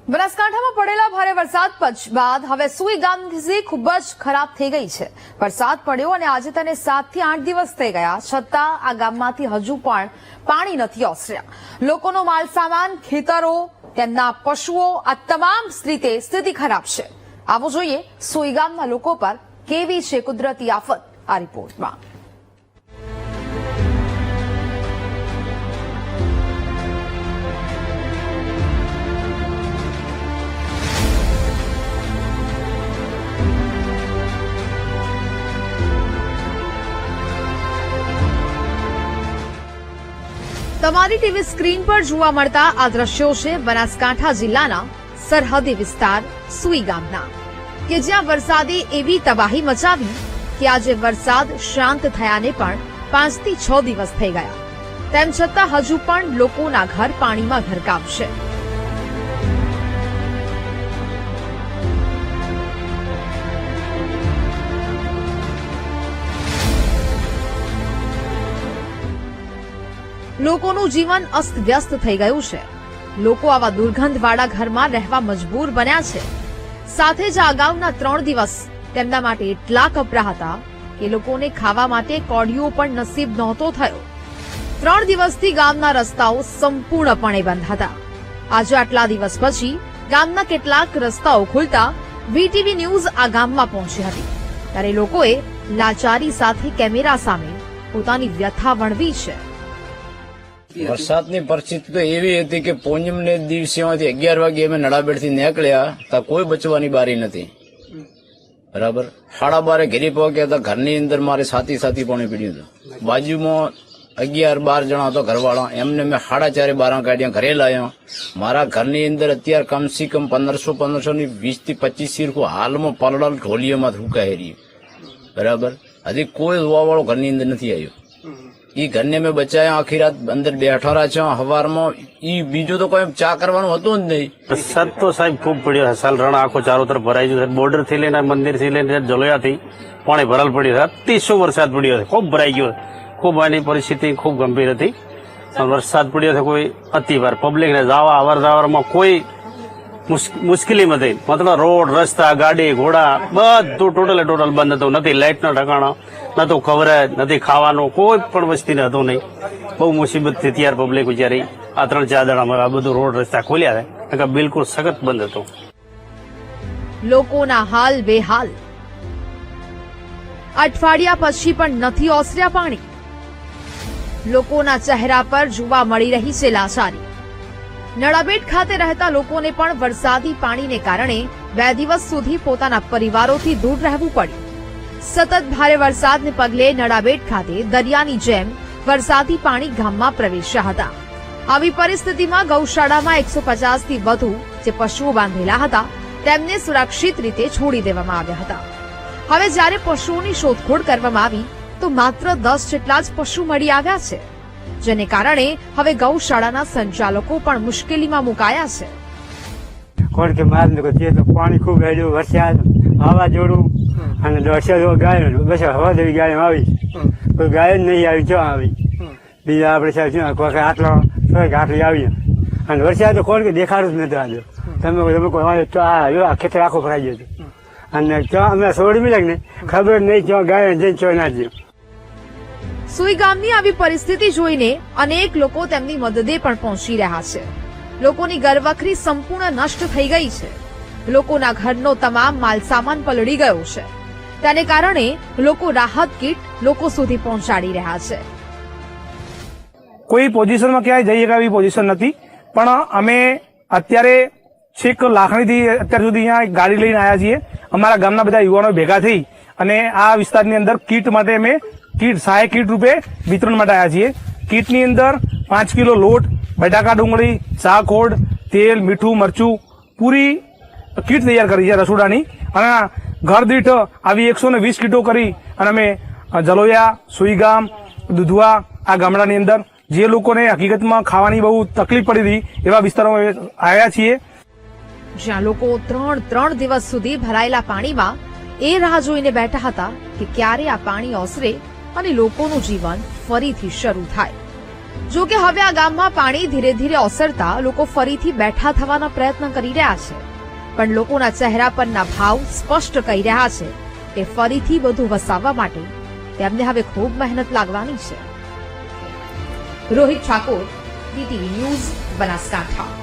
બનાસકાંઠામાં પડેલા ભારે વરસાદ બાદ હવે સુઈ ગામની સ્થિતિ ખૂબ જ ખરાબ થઈ ગઈ છે। વરસાદ પડ્યો અને આજે તેને 7 થી 8 દિવસ થઈ ગયા, છતાં આ ગામમાંથી હજુ પણ પાણી નથી ઓસર્યા। લોકોનો માલસામાન, ખેતરો, તેમના પશુઓ, આ તમામ રીતે સ્થિતિ ખરાબ છે। આવો જોઈએ સુઈ ગામના લોકો પર કેવી છે કુદરતી આફત આ રિપોર્ટમાં। તમારી ટીવી સ્ક્રીન પર જોવા મળતા આ દ્રશ્યો છે બનાસકાંઠા જિલ્લાના સરહદી વિસ્તાર સુઈ ગામના, કે જ્યાં વરસાદે એવી તબાહી મચાવી કે આજે વરસાદ શાંત થયાને પણ 5 થી 6 દિવસ થઈ ગયા, તેમ છતાં હજુ પણ લોકોના ઘર પાણીમાં ઘરકાવ છે। લોકોનું જીવન અસ્તવ્યસ્ત થઈ ગયું છે। લોકો આવા દુર્ગંધવાળા ઘરમાં રહેવા મજબૂર બન્યા છે। સાથે જ અગાઉના 3 દિવસ તેમના માટે એટલા કપરા હતા કે લોકોને ખાવા માટે કોડિયો પણ નસીબ નહોતો થયો। 3 દિવસથી ગામના રસ્તાઓ સંપૂર્ણપણે બંધ હતા। આજે આટલા દિવસ પછી ગામના કેટલાક રસ્તાઓ ખુલતા વીટીવી ન્યૂઝ આ ગામમાં પહોંચી હતી, ત્યારે લોકોએ લાચારી સાથે કેમેરા સામે પોતાની વ્યથા વણવી છે। વરસાદની પરિસ્થિતિ તો એવી હતી કે પૂનમને દિવસેમાંથી 11 વાગે અમે નડાબેડથી નીકળ્યા તો કોઈ બચવાની બારી નથી, બરાબર। 12:30 ઘરે પહોંચ્યા હતા, ઘરની અંદર મારે સાથી પાણી પીડ્યું હતું। બાજુમાં 11-12 જણા હતો ઘરવાળા, એમને મેં 4:30 બારા કાઢ્યા, ઘરે લાવ્યા। મારા ઘરની અંદર અત્યારે કમસે કમ 1500 ની 20 થી 25 શીરખું હાલમાં પલડા ઢોલીઓમાં હુકાઈ રહી, બરાબર। હજી કોઈ જોવાવાળો ઘરની અંદર નથી આવ્યો। ઈ ઘરને મેં બચાયા, આખી રાત અંદર બેઠા રહ્યા છે। હવારમાં ઈ બીજું તો કોઈ ચા કરવાનું હતું જ નહીં। વરસાદ તો સાહેબ ખૂબ પડ્યો છે। સાલ રણ આખો ચારો તરફ ભરાઈ ગયો છે। બોર્ડર થી લઈને મંદિર થી લઈને જલોયાથી પાણી ભરાલ પડ્યું છે। અતિશય વરસાદ પડ્યો છે, ખૂબ ભરાઈ ગયો છે। ખૂબ આની પરિસ્થિતિ ખૂબ ગંભીર હતી। વરસાદ પડ્યો છે, કોઈ અતિવાર પબ્લિક ને જવા અવર જવરમાં કોઈ મુશ્કેલી નથી। મતલબ રોડ, રસ્તા, ગાડી, ઘોડા બધું ટોટલ બંધ હતું। નથી લાઇટ નો ઠકાણો, નતું કવરેજ, નથી ખાવાનું, કોઈ પણ વસ્તી ને હતું નહીં। બહુ મુસીબત થી ત્યાર પબ્લિક વિચારી આ 3-4 દાડામાં આ બધું રોડ રસ્તા ખોલ્યા છે, બિલકુલ સખત બંધ હતું। લોકોના હાલ બેહાલ। અઠવાડિયા પછી પણ નથી ઓસર્યા પાણી। લોકોના ચહેરા પર જોવા મળી રહી છે લાચારી। નડાબેટ ખાતે રહેતા લોકોને પણ વરસાદી પાણીને કારણે 2 દિવસ સુધી પોતાના પરિવારોથી દૂર રહેવું પડ્યું। સતત ભારે વરસાદને પગલે નડાબેટ ખાતે દરિયાની જેમ વરસાદી પાણી ગામમાં પ્રવેશ્યા હતા। આવી પરિસ્થિતિમાં ગૌશાળામાં 150 થી વધુ જે પશુઓ બાંધેલા હતા તેમને સુરક્ષિત રીતે છોડી દેવામાં આવ્યા હતા। હવે જ્યારે પશુઓની શોધખોળ કરવામાં આવી તો માત્ર 10 જેટલા જ પશુ મળી આવ્યા છે, જેને કારણે હવે ગૌશાળાના સંચાલકો પણ મુશ્કેલીમાં મુકાયા છે। કોણ કે માર પાણી ખૂબ હેડ્યું, વરસાદ, વાવાઝોડું અને વરસાદ ગાય બસ હવા જેવી ગાય આવી, કોઈ ગાય જ નહીં આવી, ક્યાં આવી? બીજા આપણે સાહેબ કોઈ આટલો આટલી આવી અને વરસાદ કોણ કે દેખાડું જ નતું આજે। તમે આ ખેતર આખો ભરાઈ ગયો હતો અને ક્યાં અમે છોડી મિલાક ને ખબર નહીં ક્યાં ગાય જઈને ક્યાં ના જઈએ। સુઈ ગામની આવી પરિસ્થિતિ જોઈને અનેક લોકો તેમની મદદે પણ પહોંચી રહ્યા છે। લોકોની ઘરવખરી સંપૂર્ણ નષ્ટ થઈ ગઈ છે। લોકોના ઘરનો તમામ માલસામાન પલળી ગયો છે, તેને કારણે લોકો રાહત કીટ લોકો સુધી પહોંચાડી રહ્યા છે। કોઈ પોઝિશનમાં ક્યાંય જઈ શકાય એવી પોઝિશન નથી, પણ અમે અત્યારે છેક લાખણીથી અત્યાર સુધી અહીંયા ગાડી લઈને આવ્યા છીએ। અમારા ગામના બધા યુવાનો ભેગા થઈ અને આ વિસ્તારની અંદર કીટ માટે અમે સહાય કીટ રૂપે વિતરણ માટે આવ્યા છીએ। કીટની અંદર 5 કિલો લોટ, બટાકા, ડુંગળી, શાકહોડ, તેલ, મીઠું, મરચું પૂરી કીટ તૈયાર કરી છે રસોડાની, અને ઘર દીઠ આવી 120 કીટો કરી અને અમે જલોયા, સુઈગામ, દુધવા આ ગામડાની અંદર જે લોકોને હકીકતમાં ખાવાની બહુ તકલીફ પડી હતી એવા વિસ્તારોમાં આવ્યા છીએ, જ્યાં લોકો 3 દિવસ સુધી ભરાયેલા પાણીમાં એ રાહ જોઈને બેઠા હતા કે ક્યારે આ પાણી ઓસરે અને લોકોનું જીવન ફરીથી શરૂ થાય। જો કે હવે આ ગામમાં પાણી ધીરે ધીરે ઓસરતા લોકો ફરીથી બેઠા થવાના પ્રયત્ન કરી રહ્યા છે, પણ લોકોના ચહેરા પરના ભાવ સ્પષ્ટ કહી રહ્યા છે કે ફરીથી બધું વસાવવા માટે તેમને હવે ખૂબ મહેનત લાગવાની છે. Rohit Thakor, DTV news, Banaskantha.